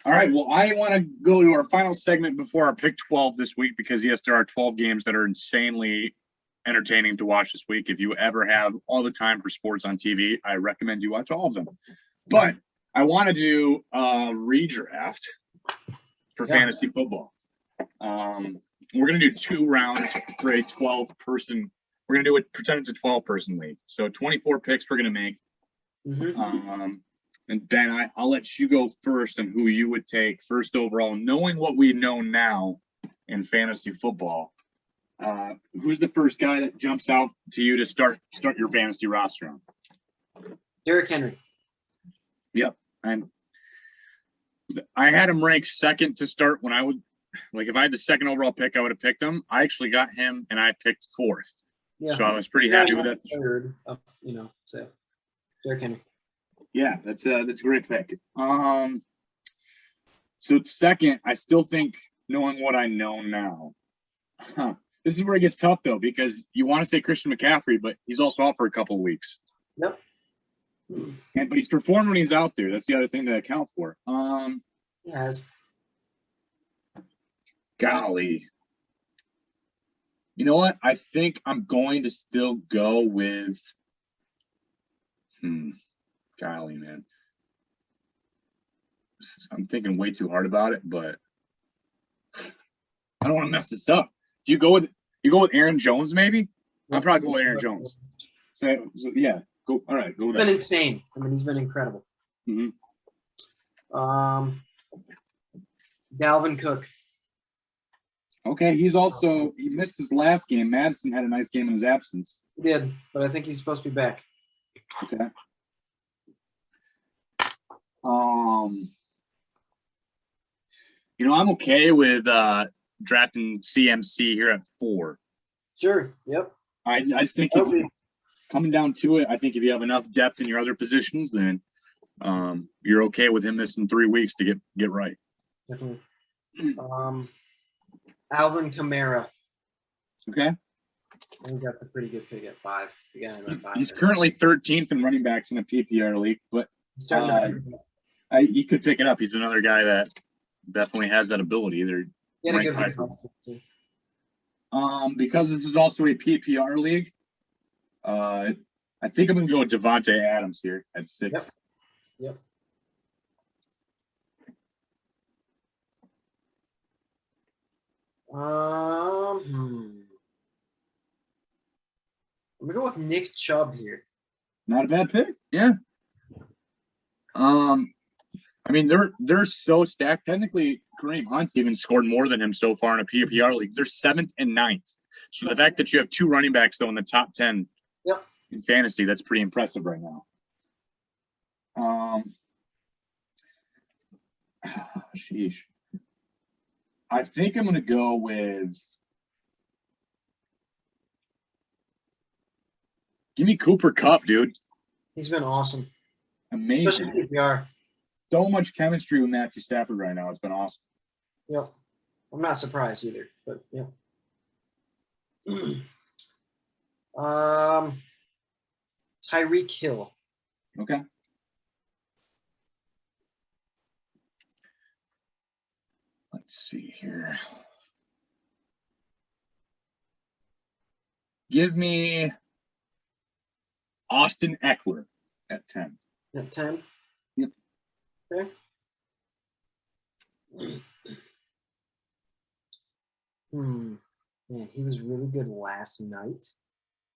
All right. Well, I want to go to our final segment before our pick 12 this week because, yes, there are 12 games that are insanely entertaining to watch this week. If you ever have all the time for sports on TV, I recommend you watch all of them. But I want to do a redraft for fantasy football. We're going to do 2 rounds for a 12-person. We're going to do it pretend it's a 12-person league. So 24 picks we're going to make. And Ben, I'll let you go first on who you would take first overall, knowing what we know now in fantasy football. Who's the first guy that jumps out to you to start your fantasy roster on? Derrick Henry. Yep. I had him ranked second to start when I would if I had the second overall pick, I would have picked him. I actually got him and I picked 4th. Yeah. So I was pretty happy with that. Third, so Derrick Henry. Yeah, that's a great pick. So second, I still think knowing what I know now. This is where it gets tough though, because you want to say Christian McCaffrey, but he's also out for a couple of weeks. Yep. But he's performed when he's out there. That's the other thing to account for. He has. Golly. You know what? I think I'm going to still go with golly, man. I'm thinking way too hard about it, but I don't want to mess this up. Do you go with Aaron Jones, maybe? I'll probably go with Aaron Jones. So yeah, go. All right, go with that. He's been insane. I mean, he's been incredible. Dalvin Cook. Okay, he missed his last game. Madison had a nice game in his absence. He did, but I think he's supposed to be back. Okay. I'm okay with drafting CMC here at 4. Sure. Yep. I just think it's coming down to it. I think if you have enough depth in your other positions, then you're okay with him missing 3 weeks to get right. Definitely. Alvin Kamara. Okay. I think that's a pretty good pick at 5. He's currently 13th in running backs in a PPR league, but he could pick it up. He's another guy that definitely has that ability. Because this is also a PPR league, I think I'm going to go with Devontae Adams here at 6. Yep. I'm going to go with Nick Chubb here. Not a bad pick. Yeah. I mean, they're so stacked. Technically, Kareem Hunt's even scored more than him so far in a PPR league. They're 7th and 9th. So the fact that you have 2 running backs, though, in the top 10 in fantasy, that's pretty impressive right now. Sheesh. I think I'm going to go with – give me Cooper Kupp, dude. He's been awesome. Amazing. Especially PPR. So much chemistry with Matthew Stafford right now. It's been awesome. Yep. I'm not surprised either, but yeah. Tyreek Hill. Okay. Let's see here. Give me Austin Eckler at 10. At 10? Yep. Okay. Man, he was really good last night.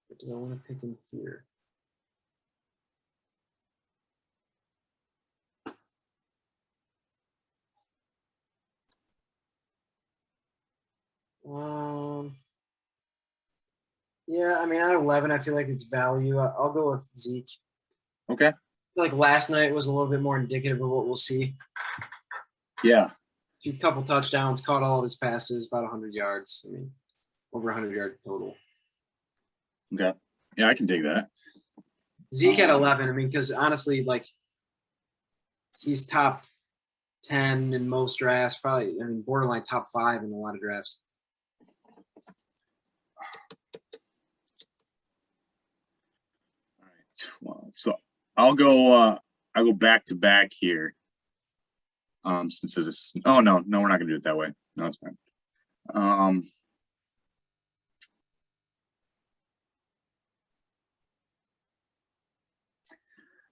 But do I want to pick him here? Yeah, I mean, at 11, I feel like it's value. I'll go with Zeke. Okay. I feel like last night was a little bit more indicative of what we'll see. Yeah. A couple touchdowns, caught all of his passes, about 100 yards. I mean, over 100 yards total. Okay. Yeah, I can dig that. Zeke at 11, I mean, because honestly, he's top 10 in most drafts, probably, I mean, borderline top 5 in a lot of drafts. All right, 12. So I'll go back to back here. Since it's oh no, we're not gonna do it that way. No, it's fine.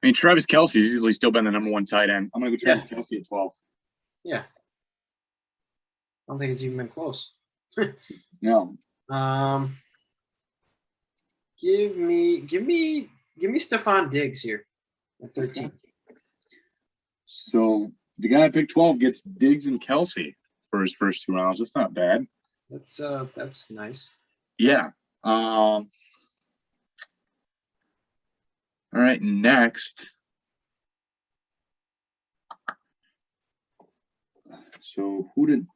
I mean, Travis Kelce's easily still been the number one tight end. I'm gonna go Travis Kelce at 12. Yeah. I don't think it's even been close. No. Give me Stephon Diggs here at 13. Okay. So the guy I picked 12 gets Diggs and Kelce for his first 2 rounds. That's not bad. That's nice. Yeah. All right, next. So who did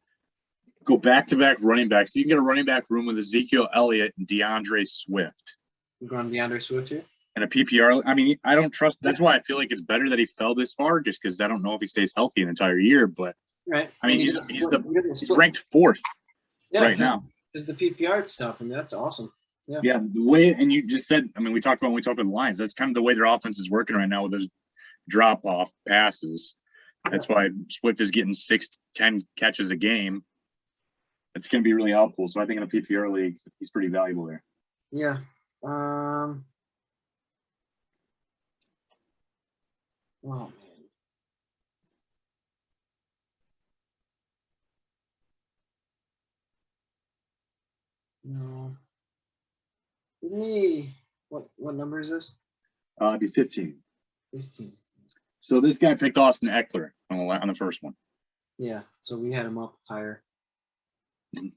go back-to-back running backs? You can get a running back room with Ezekiel Elliott and DeAndre Swift. You're going DeAndre Swift here? And a PPR. I mean, I don't trust. That's why I feel like it's better that he fell this far, just because I don't know if he stays healthy an entire year. But right. I mean, he's ranked 4th right now. Is the PPR stuff, and that's awesome. Yeah. Yeah, the way, and you just said, I mean, we talked about the Lions. That's kind of the way their offense is working right now with those drop-off passes. That's why Swift is getting 6 to 10 catches a game. It's going to be really helpful. So I think in a PPR league, he's pretty valuable there. Yeah. Oh man. No. Give me what number is this? It'd be 15. 15. So this guy picked Austin Eckler on the first one. Yeah. So we had him up higher. Mm-hmm.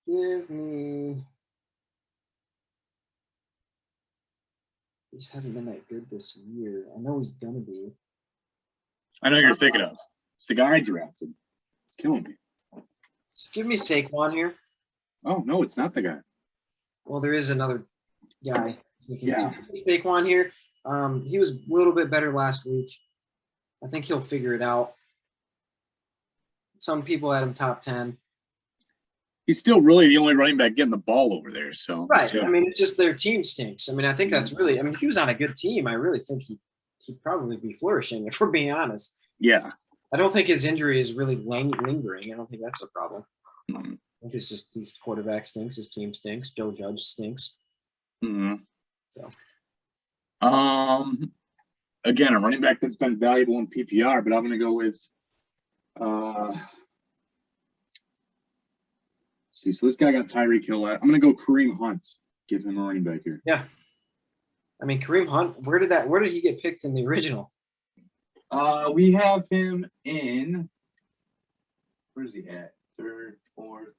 Give me. He just hasn't been that good this year. I know he's gonna be. I know you're thinking of. It's the guy I drafted. It's killing me. Just give me Saquon here. Oh no, it's not the guy. Well, there is another guy. Yeah. Saquon here. He was a little bit better last week. I think he'll figure it out. Some people had him top 10. He's still really the only running back getting the ball over there. So right. I mean, it's just their team stinks. I mean, I think that's really. I mean, if he was on a good team, I really think he'd probably be flourishing. If we're being honest. Yeah. I don't think his injury is really lingering. I don't think that's the problem. Mm-hmm. I think it's just his quarterback stinks, his team stinks, Joe Judge stinks. Mm-hmm. So, again, a running back that's been valuable in PPR, but I'm going to go with. See, so this guy got Tyreek Hill. I'm going to go Kareem Hunt. Give him a running back here. Yeah. I mean, Kareem Hunt. Where did he get picked in the original? We have him in. Where's he at? 3rd, 4th.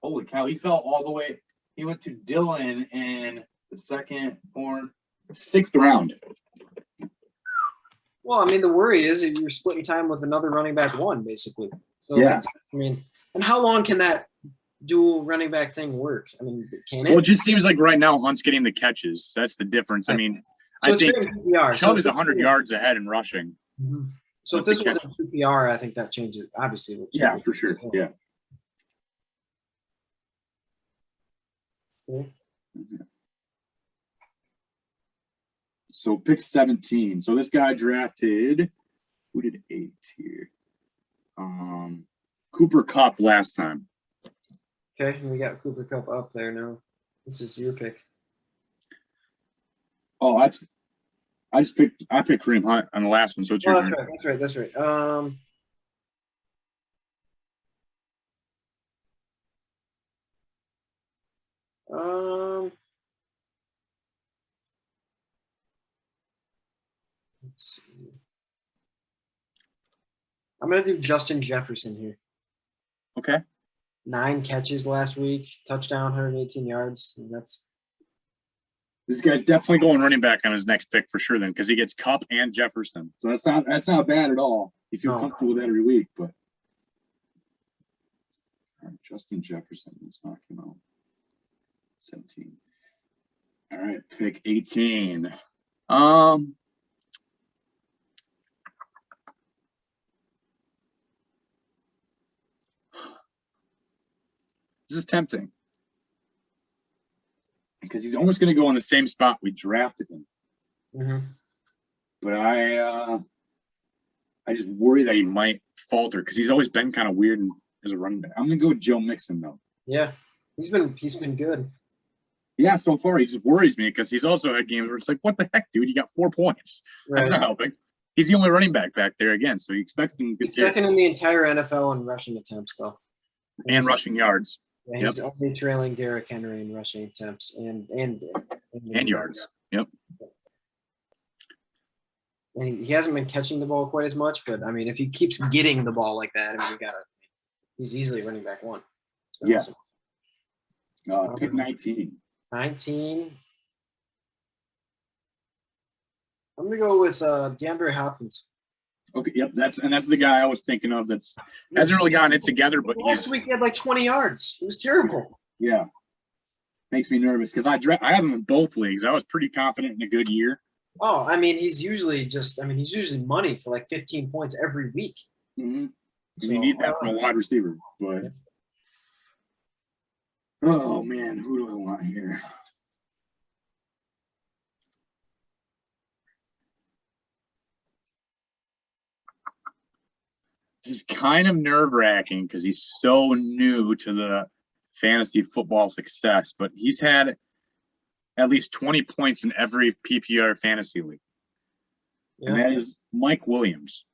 Holy cow! He fell all the way. He went to Dylan in the 2nd, 4th, 6th round. Well, I mean, the worry is if you're splitting time with another running back 1, basically. So yeah. I mean, and how long can that dual running back thing work? I mean, can it? Well, it just seems like right now Hunt's getting the catches. That's the difference. I mean, so I think Chubb is 100 yards ahead in rushing. Mm-hmm. So if this was a PPR, I think that changes. Obviously, yeah, for sure. Yeah. Okay. So pick 17. So this guy drafted. Who did 8 here? Cooper Kupp last time. Okay, we got Cooper Kupp up there now. This is your pick. Oh, I picked Kareem Hunt on the last one, so it's your turn. That's right. Let's see. I'm gonna do Justin Jefferson here. Okay. 9 catches last week, touchdown, 118 yards. This guy's definitely going running back on his next pick for sure, then, because he gets Kupp and Jefferson. So that's not bad at all. You feel comfortable with that every week, but all right, Justin Jefferson. Let's knock him out. 17. All right, pick 18. This is tempting because he's almost going to go in the same spot we drafted him. But I just worry that he might falter because he's always been kind of weird as a running back. I'm gonna go with Joe Mixon though. Yeah, he's been good. Yeah, so far he just worries me because he's also had games where it's like, what the heck, dude? You got 4 points. Right. That's not helping. He's the only running back there again, so you expect him to He's second in the entire NFL in rushing attempts, though. And rushing yards. Yeah, he's only trailing Derrick Henry in rushing attempts and yards. Yep. And he hasn't been catching the ball quite as much, but I mean, if he keeps getting the ball like that, I mean, he's easily running back 1. Yeah. Awesome. Pick 19. 19. I'm gonna go with DeAndre Hopkins. Okay, yep, that's the guy I was thinking of. That's hasn't really gotten it together, but last week he had like 20 yards. It was terrible. Yeah, makes me nervous because I have him in both leagues. I was pretty confident in a good year. Oh, I mean, he's usually money for like 15 points every week. Mm-hmm. So, you need that from a wide receiver, but oh man, who do I want here? This is kind of nerve-wracking because he's so new to the fantasy football success, but he's had at least 20 points in every PPR fantasy league. Yeah. And that is Mike Williams.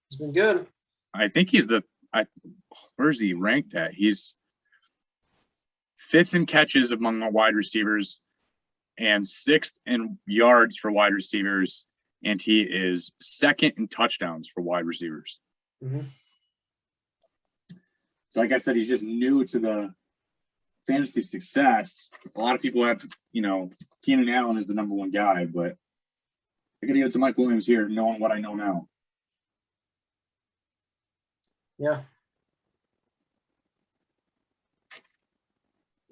He's been good. I think he's where's he ranked at? He's 5th in catches among wide receivers and 6th in yards for wide receivers, and he is 2nd in touchdowns for wide receivers. Mm-hmm. So like I said, he's just new to the fantasy success. A lot of people have, Keenan Allen is the number 1 guy, but I got to give it to Mike Williams here, knowing what I know now. Yeah.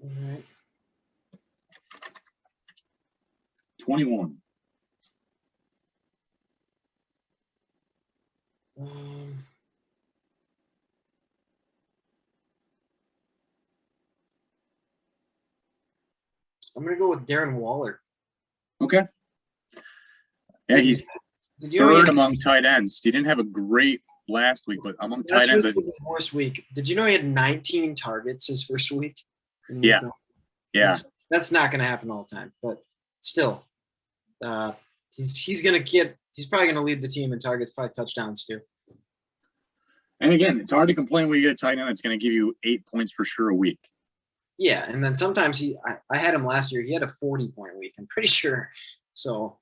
All right. 21. I'm going to go with Darren Waller. Okay. Yeah, he's 3rd among tight ends. He didn't have a great last week, but among tight ends. Last week was his worst week. Did you know he had 19 targets his first week? Yeah. Yeah. That's not going to happen all the time, but still, he's probably going to lead the team in targets, probably touchdowns too. And again, it's hard to complain when you get a tight end that's going to give you 8 points for sure a week. Yeah, and then sometimes I had him last year. He had a 40-point week. I'm pretty sure. So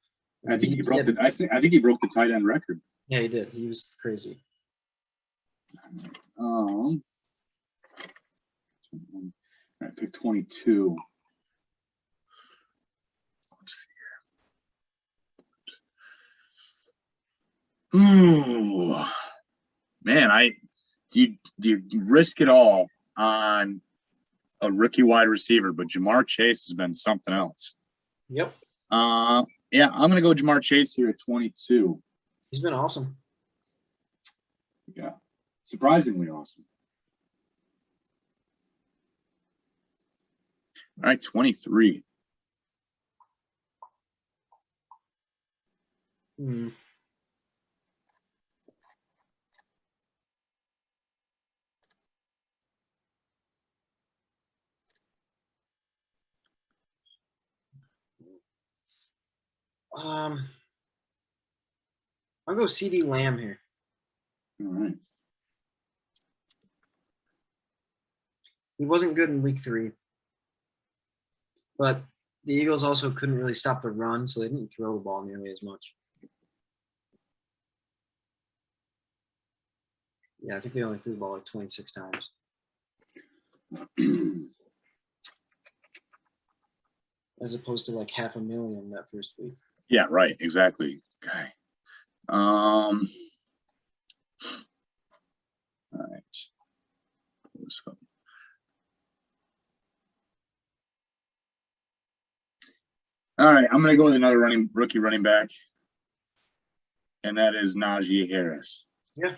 I think he broke the tight end record. Yeah, he did. He was crazy. All right, pick 22. Let's see here. Ooh, man, do you risk it all on a rookie wide receiver? But Jamar Chase has been something else. Yep. Yeah, I'm gonna go Jamar Chase here at 22. He's been awesome. Yeah, surprisingly awesome. All right, 23. I'll go CD Lamb here. All right. He wasn't good in week 3, but the Eagles also couldn't really stop the run, so they didn't throw the ball nearly as much. Yeah, I think they only threw the ball like 26 times. As opposed to like 500,000 that first week. Yeah, right. Exactly. Okay. All right. All right, I'm going to go with another rookie running back, and that is Najee Harris. Yeah.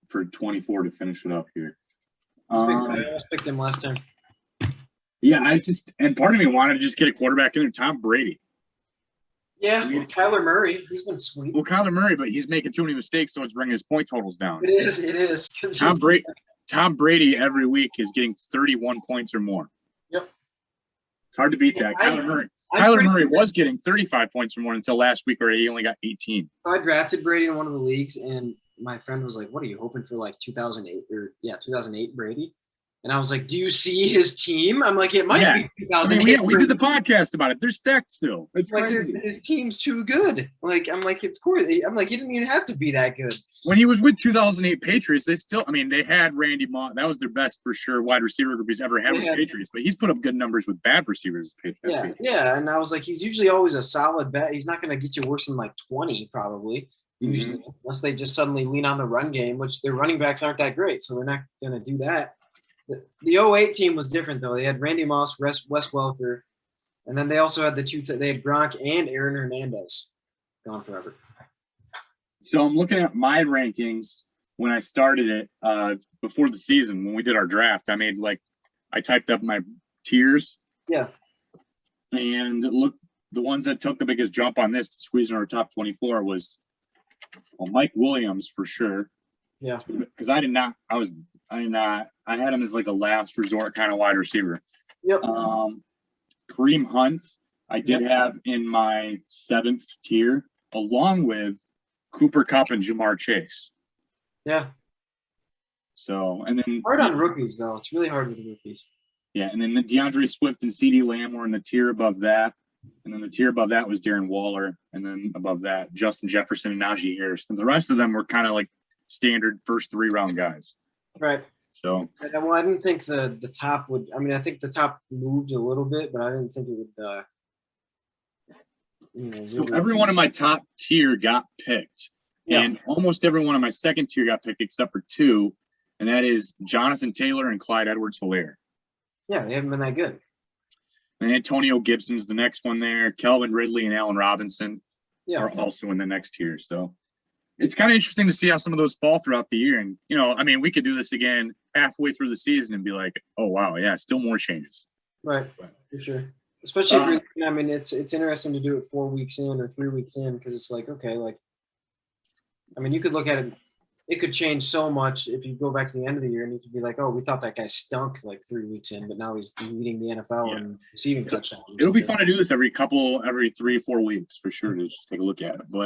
For 24 to finish it up here. I almost picked him last time. Yeah, and part of me wanted to just get a quarterback in there, Tom Brady. Yeah, I mean, Kyler Murray, he's been sweet. well, Kyler Murray, but he's making too many mistakes, so it's bringing his point totals down. It is. Because Tom Brady every week is getting 31 points or more. Yep. It's hard to beat that. Kyler Murray was getting 35 points or more until last week, where he only got 18. I drafted Brady in one of the leagues, and my friend was like, "What are you hoping for? Like 2008 Brady?" And I was like, "Do you see his team?" I'm like, "It might be 2008." We did the podcast about it. They're stacked still. It's like crazy. his team's too good. Like I'm like, of course. I'm like, he didn't even have to be that good. When he was with 2008 Patriots, they had Randy Moss. That was their best for sure wide receiver group he's ever had with Patriots. But he's put up good numbers with bad receivers. Yeah. And I was like, he's usually always a solid bet. He's not going to get you worse than like 20 probably. Usually, unless they just suddenly lean on the run game, which their running backs aren't that great, so they're not going to do that. The 08 team was different though. They had Randy Moss, Wes Welker, and then they also had they had Gronk and Aaron Hernandez. Gone forever. So I'm looking at my rankings when I started it before the season when we did our draft. I typed up my tiers. Yeah. And look, the ones that took the biggest jump on this to squeeze in our top 24 was Mike Williams for sure. Yeah. Because I had him as like a last resort kind of wide receiver. Yep. Kareem Hunt, I did have in my 7th tier, along with Cooper Kupp and Jamar Chase. Yeah. So, and then hard on rookies though. It's really hard with rookies. Yeah, and then the DeAndre Swift and CeeDee Lamb were in the tier above that. And then the tier above that was Darren Waller. And then above that, Justin Jefferson and Najee Harris. And the rest of them were kind of like standard first 3-round guys. Right. So, well, I didn't think the top would. I mean, I think the top moved a little bit, but I didn't think it would. So every one of my top tier got picked, and almost every one of my second tier got picked except for 2, and that is Jonathan Taylor and Clyde Edwards-Helaire. Yeah, they haven't been that good. And Antonio Gibson's the next one there. Kelvin Ridley and Allen Robinson are also in the next tier. So it's kind of interesting to see how some of those fall throughout the year. And, we could do this again halfway through the season and be like, oh, wow, yeah, still more changes. Right, for sure. Especially, it's interesting to do it 4 weeks in or 3 weeks in because it's like, okay, you could look at it. It could change so much if you go back to the end of the year and you could be like, oh, we thought that guy stunk like 3 weeks in, but now he's leading the NFL and receiving touchdowns. It'll be fun to do this every 3-4 weeks for sure to just take a look at it. But